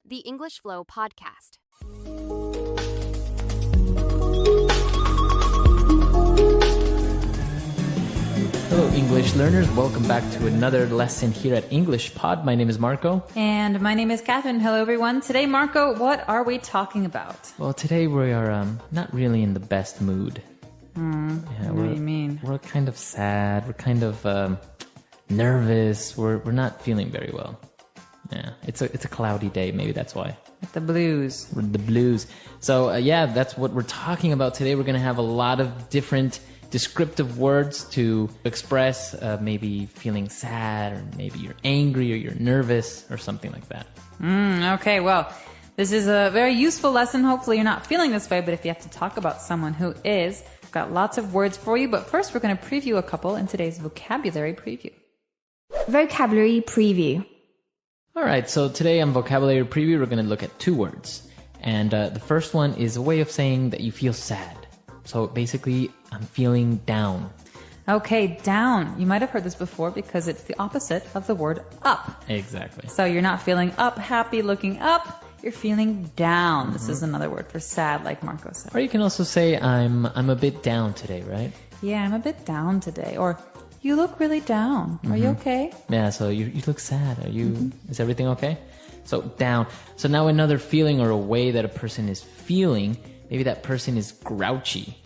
the English Flow podcast. Hello, English learners. Welcome back to another lesson here at English Pod. My name is Marco. And my name is Catherine. Hello, everyone. Today, Marco, what are we talking about? Well, today we are not really in the best mood. What do you mean? We're kind of sad. We're kind of nervous. We're not feeling very well. Yeah, it's a cloudy day. Maybe that's why. The blues. The blues. So, that's what we're talking about today. We're going to have a lot of different descriptive words to express maybe feeling sad, or maybe you're angry, or you're nervous, or something like that. Okay, well, this is a very useful lesson. Hopefully you're not feeling this way, but if you have to talk about someone who is, I've got lots of words for you. But first, we're going to preview a couple in today's vocabulary preview. Vocabulary preview. All right, so today on Vocabulary Preview, we're going to look at two words. And the first one is a way of saying that you feel sad. So basically, I'm feeling down. Okay, down. You might have heard this before because it's the opposite of the word up. Exactly. So you're not feeling up, happy, looking up. You're feeling down. This is another word for sad, like Marco said. Or you can also say, I'm a bit down today, right? Yeah, I'm a bit down today. Or, you look really down. Are you okay? Yeah, so you look sad. Are you? Is everything okay? So down. So now another feeling or a way that a person is feeling, maybe that person is grouchy.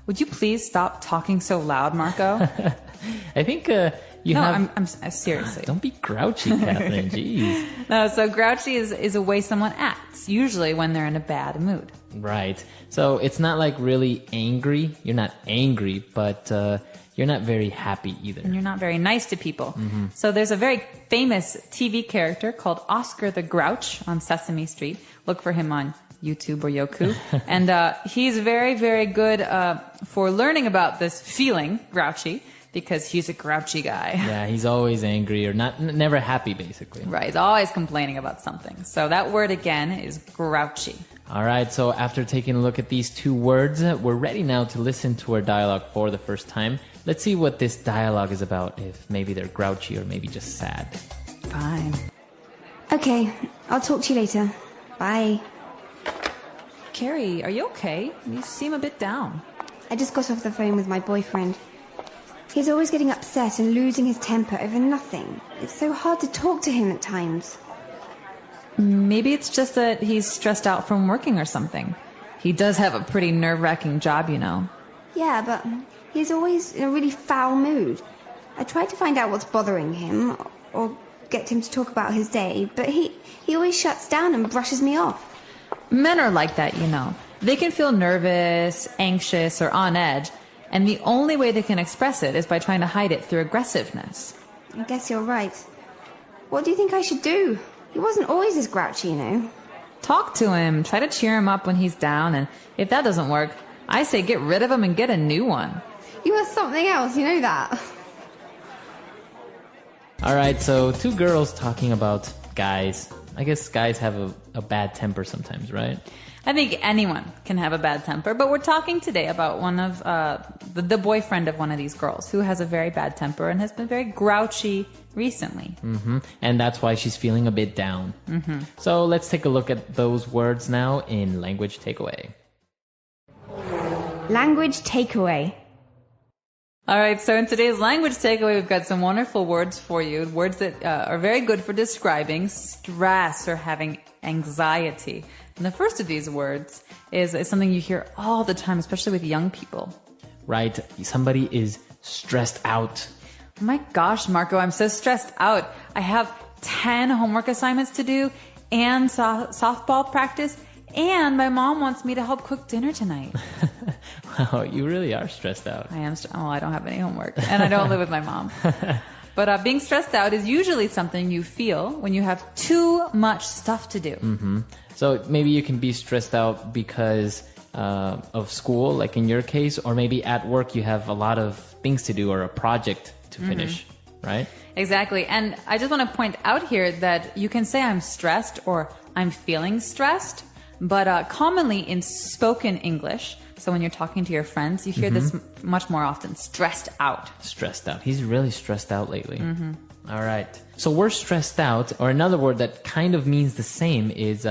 Would you please stop talking so loud, Marco? I think you have... I'm seriously. Don't be grouchy, Catherine. Jeez. No, so grouchy is a way someone acts, usually when they're in a bad mood. Right. So it's not like really angry. You're not angry, but you're not very happy either. And you're not very nice to people. So there's a very famous TV character called Oscar the Grouch on Sesame Street. Look for him on YouTube or Yoku. And he's very, very good for learning about this feeling, grouchy, because he's a grouchy guy. Yeah, he's always angry or never happy, basically. Right, he's always complaining about something. So that word again is grouchy. All right, so after taking a look at these two words, we're ready now to listen to our dialogue for the first time. Let's see what this dialogue is about, if maybe they're grouchy or maybe just sad. Fine. Okay, I'll talk to you later. Bye. Carrie, are you okay? You seem a bit down. I just got off the phone with my boyfriend. He's always getting upset and losing his temper over nothing. It's so hard to talk to him at times. Maybe it's just that he's stressed out from working or something. He does have a pretty nerve-wracking job, you know. Yeah, but he's always in a really foul mood. I tried to find out what's bothering him or get him to talk about his day, but he always shuts down and brushes me off. Men are like that, you know. They can feel nervous, anxious, or on edge, and the only way they can express it is by trying to hide it through aggressiveness. I guess you're right. What do you think I should do? He wasn't always this grouchy, you know. Talk to him, try to cheer him up when he's down, and if that doesn't work, I say get rid of him and get a new one. You are something else, you know that. All right, so two girls talking about guys. I guess guys have a bad temper sometimes, right? I think anyone can have a bad temper, but we're talking today about one of the boyfriend of one of these girls who has a very bad temper and has been very grouchy recently. And that's why she's feeling a bit down. So let's take a look at those words now in Language Takeaway. Language takeaway. All right, so in today's language takeaway, we've got some wonderful words for you. Words that are very good for describing stress or having anxiety. And the first of these words is something you hear all the time, especially with young people. Right, somebody is stressed out. Oh my gosh, Marco, I'm so stressed out. I have 10 homework assignments to do and softball practice, and my mom wants me to help cook dinner tonight. Wow, you really are stressed out. I am. I don't have any homework, and I don't live with my mom. But being stressed out is usually something you feel when you have too much stuff to do. So maybe you can be stressed out because of school, like in your case, or maybe at work you have a lot of things to do or a project to finish, right? Exactly. And I just want to point out here that you can say I'm stressed or I'm feeling stressed, but commonly in spoken English, So when you're talking to your friends, you hear this much more often, stressed out. Stressed out. He's really stressed out lately. All right. So we're stressed out, or another word that kind of means the same is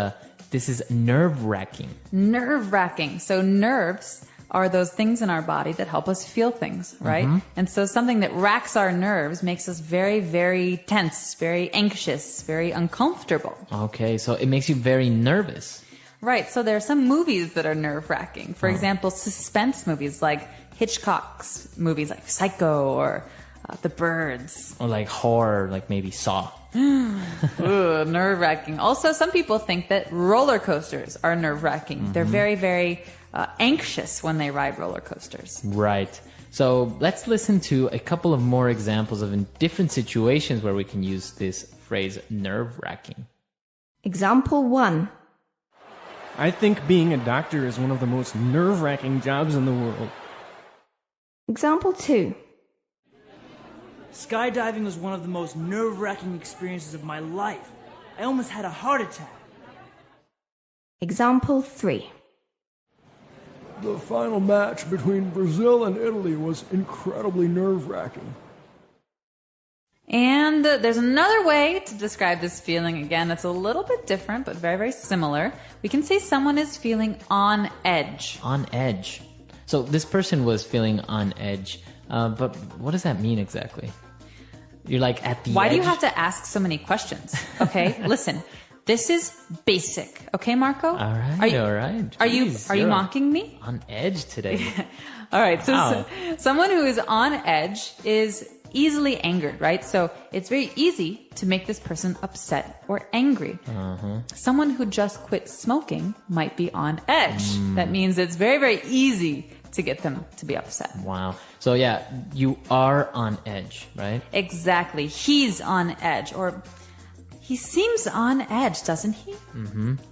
this is nerve-wracking. Nerve-wracking. So nerves are those things in our body that help us feel things, right? And so something that racks our nerves makes us very, very tense, very anxious, very uncomfortable. Okay, so it makes you very nervous. Right. So there are some movies that are nerve-wracking. For example, suspense movies like Hitchcock's movies like Psycho or The Birds. Or like horror, like maybe Saw. Ooh, nerve-wracking. Also, some people think that roller coasters are nerve-wracking. They're very, very anxious when they ride roller coasters. Right. So let's listen to a couple of more examples of in different situations where we can use this phrase nerve-wracking. Example 1. I think being a doctor is one of the most nerve-wracking jobs in the world. Example 2. Skydiving was one of the most nerve-wracking experiences of my life. I almost had a heart attack. Example 3. The final match between Brazil and Italy was incredibly nerve-wracking. And there's another way to describe this feeling. Again, it's a little bit different, but very, very similar. We can say someone is feeling on edge. On edge. So this person was feeling on edge. But what does that mean exactly? You're like at the edge? Why do you have to ask so many questions? Okay, listen. This is basic. Okay, Marco? All right, all right. Are you Jeez, mocking me? on edge today. All right, so, Wow. someone who is on edge is easily angered, right? So it's very easy to make this person upset or angry. Someone who just quit smoking might be on edge. That means it's very, very easy to get them to be upset. Wow. So yeah, you are on edge, right? Exactly. He's on edge, or he seems on edge, doesn't he?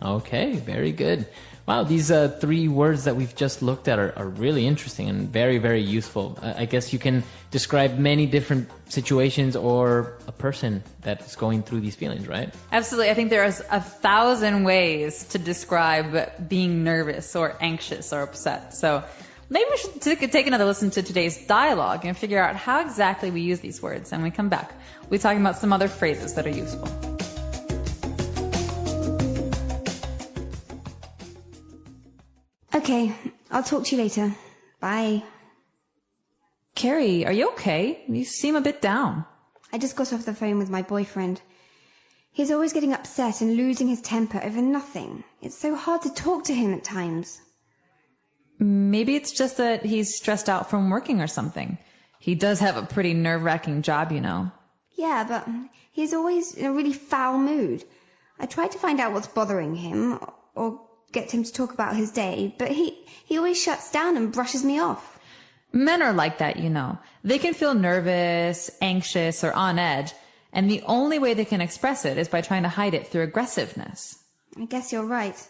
Okay, very good. Wow, these 3 words that we've just looked at are really interesting and very, very useful. I guess you can describe many different situations or a person that's going through these feelings, right? Absolutely. I think there is 1,000 ways to describe being nervous or anxious or upset. So maybe we should take another listen to today's dialogue and figure out how exactly we use these words. And when we come back, we'll be talking about some other phrases that are useful. Okay, I'll talk to you later. Bye. Carrie, are you okay? You seem a bit down. I just got off the phone with my boyfriend. He's always getting upset and losing his temper over nothing. It's so hard to talk to him at times. Maybe it's just that he's stressed out from working or something. He does have a pretty nerve-wracking job, you know. Yeah, but he's always in a really foul mood. I tried to find out what's bothering him or get him to talk about his day, but he always shuts down and brushes me off. Men are like that, you know. They can feel nervous, anxious, or on edge, and the only way they can express it is by trying to hide it through aggressiveness. I guess you're right.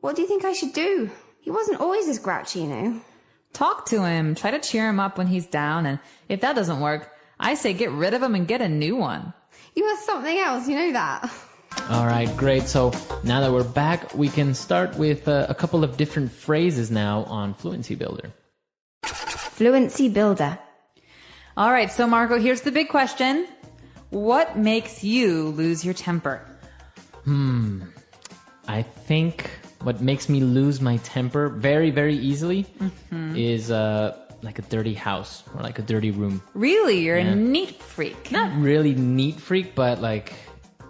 What do you think I should do? He wasn't always this grouchy, you know. Talk to him, try to cheer him up when he's down, and if that doesn't work, I say get rid of him and get a new one. You are something else, you know that. All right, great. So now that we're back, we can start with a couple of different phrases now on Fluency Builder. Fluency Builder. All right, so Marco, here's the big question. What makes you lose your temper? I think what makes me lose my temper very, very easily is like a dirty house or like a dirty room. Really? You're a neat freak. Not really neat freak, but like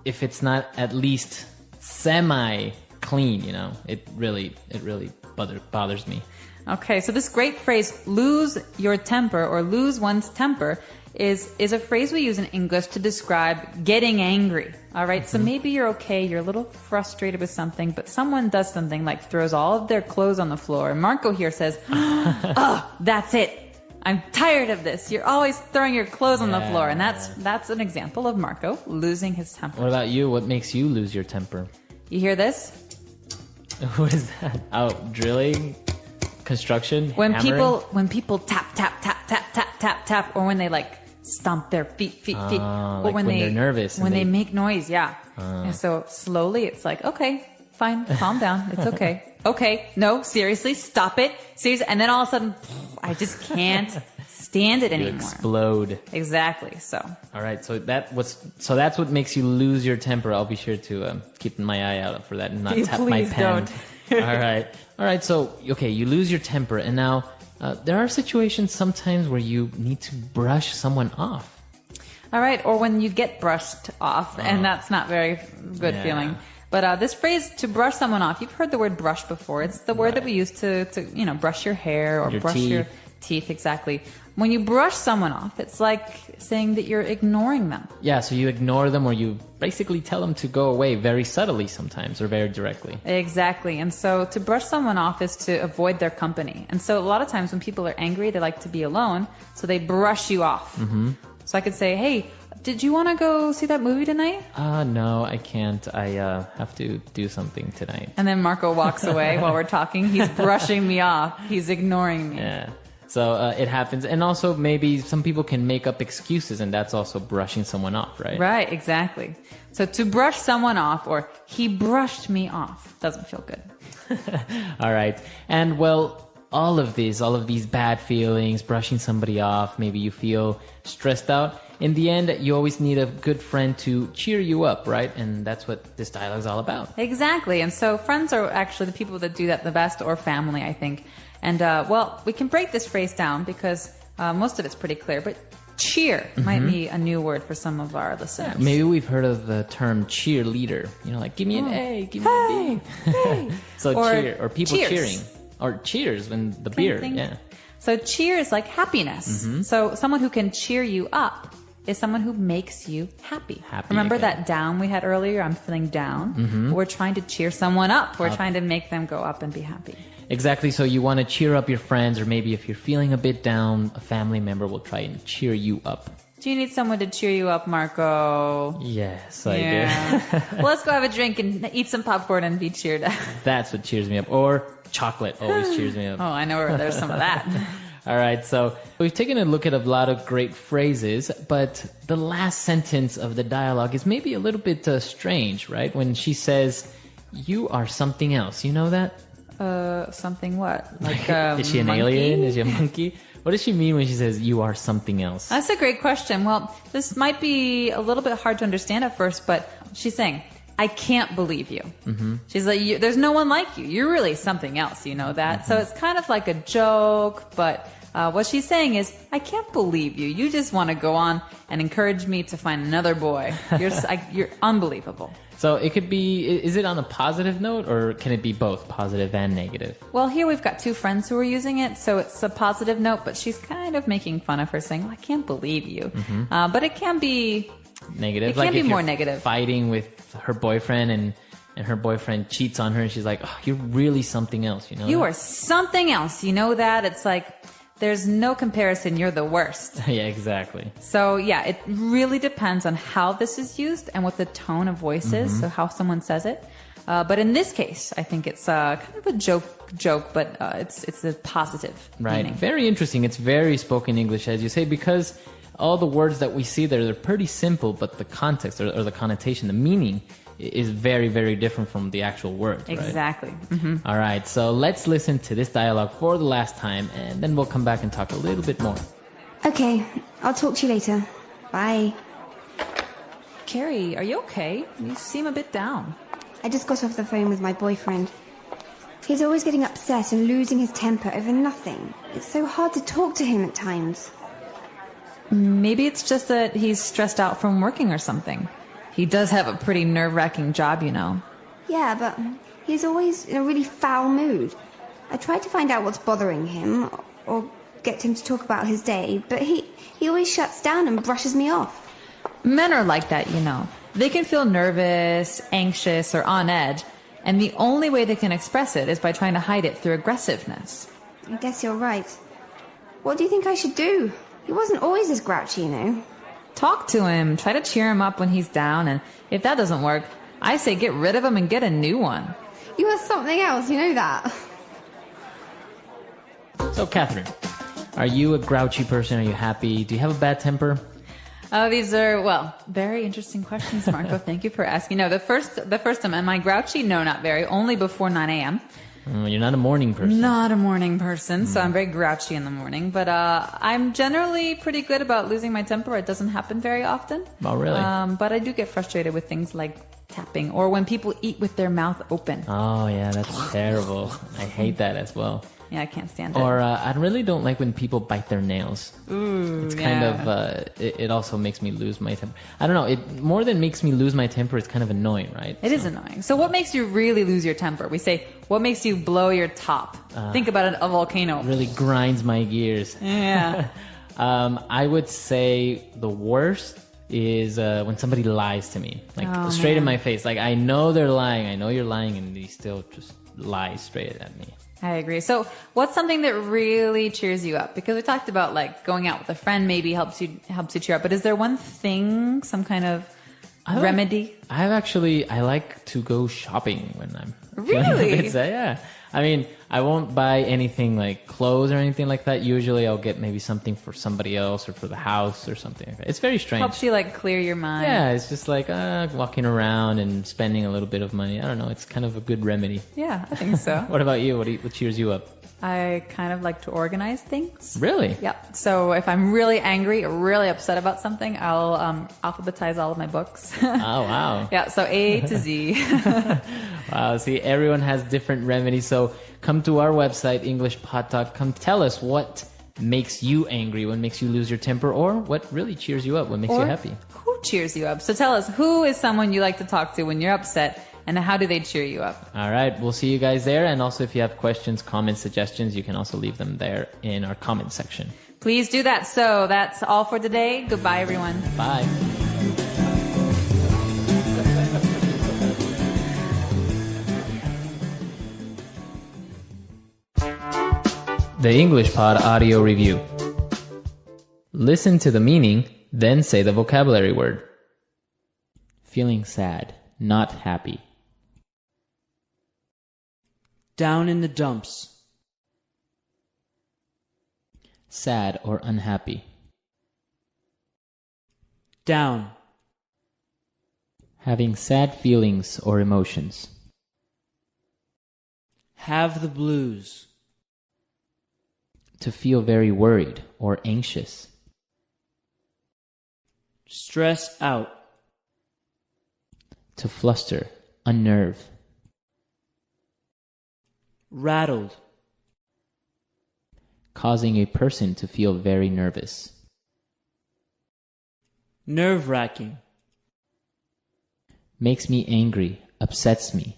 if it's not at least semi clean, you know, it really bothers me. Okay, so this great phrase, lose your temper or lose one's temper, is a phrase we use in English to describe getting angry. All right, so maybe you're okay, you're a little frustrated with something, but someone does something like throws all of their clothes on the floor. And Marco here says, oh, that's it. I'm tired of this. You're always throwing your clothes on the floor. And that's an example of Marco losing his temper. What about you? What makes you lose your temper? You hear this? What is that? Oh, drilling? Construction? When hammering? people tap, tap, tap, tap, tap, tap, tap, or when they like stomp their feet. Or like when they're nervous. When they make noise, yeah. And so slowly it's like, okay, fine, calm down. It's okay. Okay, no, seriously, stop it. Seriously. And then all of a sudden, I just can't stand it You anymore. explode. Exactly. So. All right, so that's what makes you lose your temper. I'll be sure to keep my eye out for that and not tap my Please pen. don't. All right. So okay, you lose your temper, and now there are situations sometimes where you need to brush someone off. All right, or when you get brushed off, and that's not very good feeling. But this phrase, to brush someone off, you've heard the word brush before. It's the word that we use to brush your hair or brush your teeth, exactly. When you brush someone off, it's like saying that you're ignoring them. Yeah, so you ignore them, or you basically tell them to go away very subtly sometimes, or very directly. Exactly. And so to brush someone off is to avoid their company. And so a lot of times when people are angry, they like to be alone, so they brush you off. Mm-hmm. So I could say, hey, did you want to go see that movie tonight? No, I can't. I have to do something tonight. And then Marco walks away while we're talking. He's brushing me off. He's ignoring me. Yeah. So it happens. And also maybe some people can make up excuses, and that's also brushing someone off, right? Right, exactly. So to brush someone off, or he brushed me off, doesn't feel good. All right. And well, all of these bad feelings, brushing somebody off, maybe you feel stressed out. In the end, you always need a good friend to cheer you up, right? And that's what this dialogue is all about. Exactly. And so friends are actually the people that do that the best, or family, I think. And, well, we can break this phrase down because most of it's pretty clear. But cheer might be a new word for some of our listeners. Yeah, maybe we've heard of the term cheerleader. Like, give me an A, give me a B. Hey. So Or cheer, or people cheers. cheering. Or cheers when the beer, Clink, clink. yeah. So cheer is like happiness. So someone who can cheer you up is someone who makes you happy. Remember again. that down we had earlier? I'm feeling down. We're trying to cheer someone up. We're trying to make them go up and be happy. Exactly. So you want to cheer up your friends, or maybe if you're feeling a bit down, a family member will try and cheer you up. Do you need someone to cheer you up, Marco? Yes, I do. Well, let's go have a drink and eat some popcorn and be cheered up. That's what cheers me up. Or chocolate always cheers me up. Oh, I know where there's some of that. All right, so we've taken a look at a lot of great phrases, but the last sentence of the dialogue is maybe a little bit strange, right? When she says, "You are something else." You know that? Something what? Like is she an monkey? alien? Is she a monkey? What does she mean when she says, "You are something else"? That's a great question. Well, this might be a little bit hard to understand at first, but she's saying, I can't believe you. Mm-hmm. She's like, there's no one like you. You're really something else, you know that? Mm-hmm. So it's kind of like a joke, but what she's saying is, I can't believe you. You just want to go on and encourage me to find another boy. You're unbelievable. So it could be, is it on a positive note, or can it be both positive and negative? Well, here we've got two friends who are using it, so it's a positive note, but she's kind of making fun of her, saying, I can't believe you. Mm-hmm. But it can be negative. It can be more negative. Fighting with her boyfriend and her boyfriend cheats on her, and she's like, oh, you're really something else, you know? You are something else, you know that? It's like, there's no comparison, you're the worst. Yeah, exactly. So yeah, it really depends on how this is used and what the tone of voice is, so how someone says it. But in this case, I think it's kind of a joke, but it's a positive right. meaning. Very interesting. It's very spoken English, as you say, because all the words that we see there, they're pretty simple, but the context or the connotation, the meaning is very, very different from the actual words. Exactly. Right? Mm-hmm. All right, so let's listen to this dialogue for the last time, and then we'll come back and talk a little bit more. Okay, I'll talk to you later. Bye. Carrie, are you okay? You seem a bit down. I just got off the phone with my boyfriend. He's always getting upset and losing his temper over nothing. It's so hard to talk to him at times. Maybe it's just that he's stressed out from working or something. He does have a pretty nerve-wracking job, you know. Yeah, but he's always in a really foul mood. I tried to find out what's bothering him, or get him to talk about his day, but he always shuts down and brushes me off. Men are like that, you know. They can feel nervous, anxious, or on edge, and the only way they can express it is by trying to hide it through aggressiveness. I guess you're right. What do you think I should do? He wasn't always this grouchy, you know. Talk to him, try to cheer him up when he's down, and if that doesn't work, I say get rid of him and get a new one. You are something else, you know that. So, Catherine, are you a grouchy person? Are you happy? Do you have a bad temper? Oh, these are, well, very interesting questions, Marco. Thank you for asking. No, the first time, am I grouchy? No, not very. Only before 9 a.m. You're not a morning person. Not a morning person, so I'm very grouchy in the morning. But I'm generally pretty good about losing my temper. It doesn't happen very often. Oh, really? But I do get frustrated with things like tapping or when people eat with their mouth open. Oh, yeah, that's terrible. I hate that as well. Yeah, I can't stand it. Or I really don't like when people bite their nails. Ooh, it's kind of, it also makes me lose my temper. I don't know, it more than makes me lose my temper, it's kind of annoying, right? It is annoying. So what makes you really lose your temper? We say, what makes you blow your top? Think about a volcano. It really grinds my gears. Yeah. I would say the worst is when somebody lies to me, like straight in my face. Like, I know they're lying, I know you're lying, and they still just lie straight at me. I agree. So what's something that really cheers you up? Because we talked about like going out with a friend maybe helps you cheer up. But is there one thing, some kind of remedy? I like to go shopping when I'm really? feeling a bit sad. Yeah. I mean, I won't buy anything like clothes or anything like that. Usually I'll get maybe something for somebody else or for the house or something like that. It's very strange. Helps you like clear your mind. Yeah, it's just like walking around and spending a little bit of money. I don't know. It's kind of a good remedy. Yeah, I think so. What about you? What cheers you up? I kind of like to organize things. Really? Yep. So if I'm really angry or really upset about something, I'll alphabetize all of my books. Oh, wow. Yeah, so A to Z. Wow, see, everyone has different remedies. So come to our website, EnglishPod.com. Tell us what makes you angry, what makes you lose your temper, or what really cheers you up, what makes you happy. Who cheers you up? So tell us, who is someone you like to talk to when you're upset? And how do they cheer you up? All right. We'll see you guys there. And also, if you have questions, comments, suggestions, you can also leave them there in our comment section. Please do that. So that's all for today. Goodbye, everyone. Bye. The English Pod Audio Review. Listen to the meaning, then say the vocabulary word. Feeling sad, not happy. Down in the dumps. Sad or unhappy. Down. Having sad feelings or emotions. Have the blues. To feel very worried or anxious. Stress out. To fluster, unnerve. Rattled. Causing a person to feel very nervous. Nerve-wracking. Makes me angry, upsets me.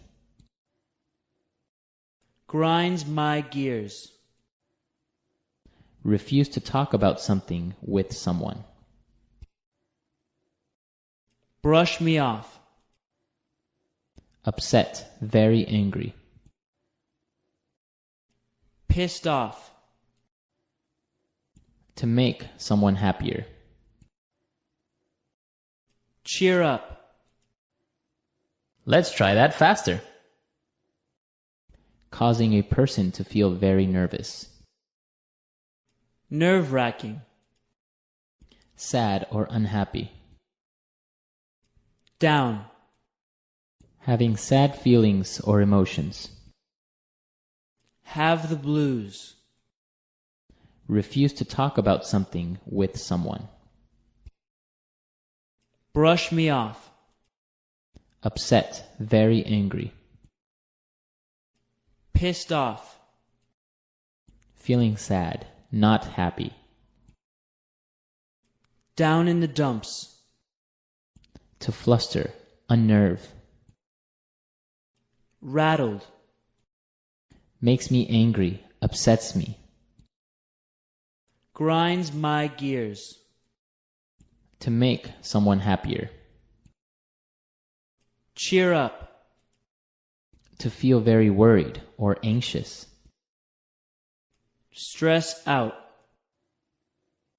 Grinds my gears. Refuse to talk about something with someone. Brush me off. Upset, very angry. Pissed off. To make someone happier. Cheer up. Let's try that faster. Causing a person to feel very nervous. Nerve-wracking. Sad or unhappy. Down. Having sad feelings or emotions. Have the blues. Refuse to talk about something with someone. Brush me off. Upset, very angry. Pissed off. Feeling sad, not happy. Down in the dumps. To fluster, unnerve. Rattled. Makes me angry, upsets me. Grinds my gears. To make someone happier. Cheer up. To feel very worried or anxious. Stress out.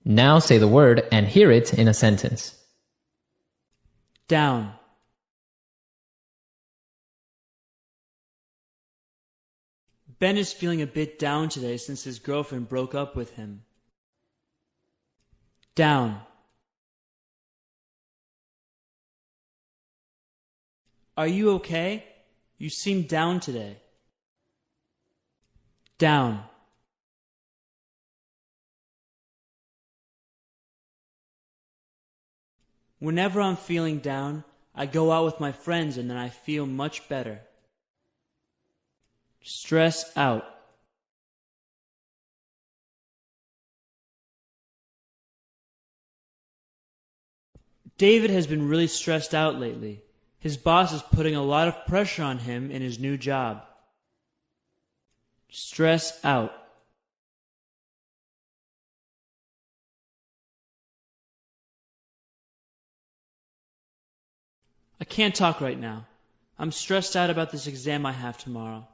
Now say the word and hear it in a sentence. Down. Ben is feeling a bit down today since his girlfriend broke up with him. Down. Are you okay? You seem down today. Down. Whenever I'm feeling down, I go out with my friends and then I feel much better. Stress out. David has been really stressed out lately. His boss is putting a lot of pressure on him in his new job. Stress out. I can't talk right now. I'm stressed out about this exam I have tomorrow.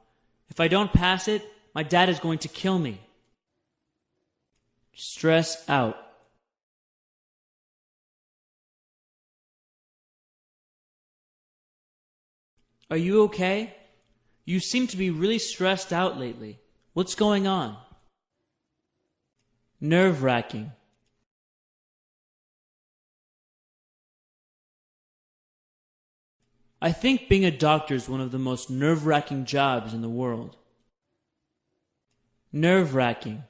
If I don't pass it, my dad is going to kill me. Stress out. Are you okay? You seem to be really stressed out lately. What's going on? Nerve-wracking. I think being a doctor is one of the most nerve-wracking jobs in the world. Nerve-wracking.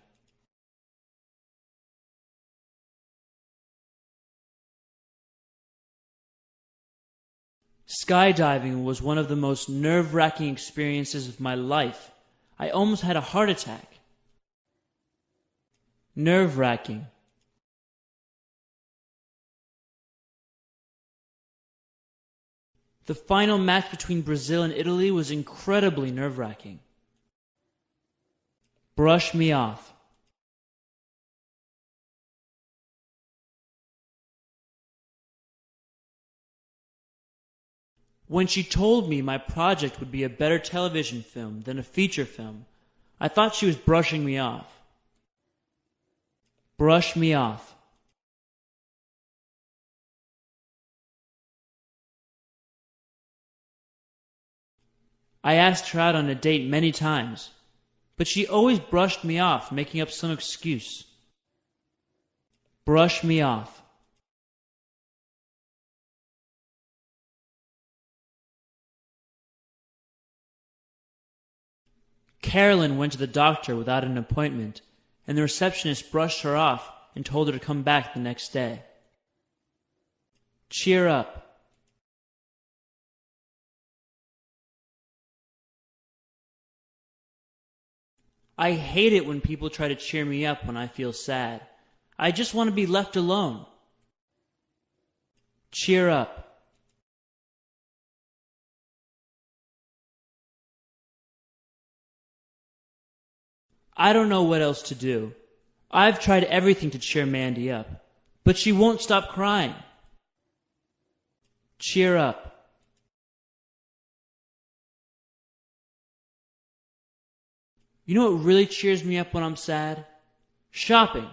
Skydiving was one of the most nerve-wracking experiences of my life. I almost had a heart attack. Nerve-wracking. The final match between Brazil and Italy was incredibly nerve-wracking. Brush me off. When she told me my project would be a better television film than a feature film, I thought she was brushing me off. Brush me off. I asked her out on a date many times, but she always brushed me off, making up some excuse. Brush me off. Carolyn went to the doctor without an appointment, and the receptionist brushed her off and told her to come back the next day. Cheer up. I hate it when people try to cheer me up when I feel sad. I just want to be left alone. Cheer up. I don't know what else to do. I've tried everything to cheer Mandy up, but she won't stop crying. Cheer up. You know what really cheers me up when I'm sad? Shopping.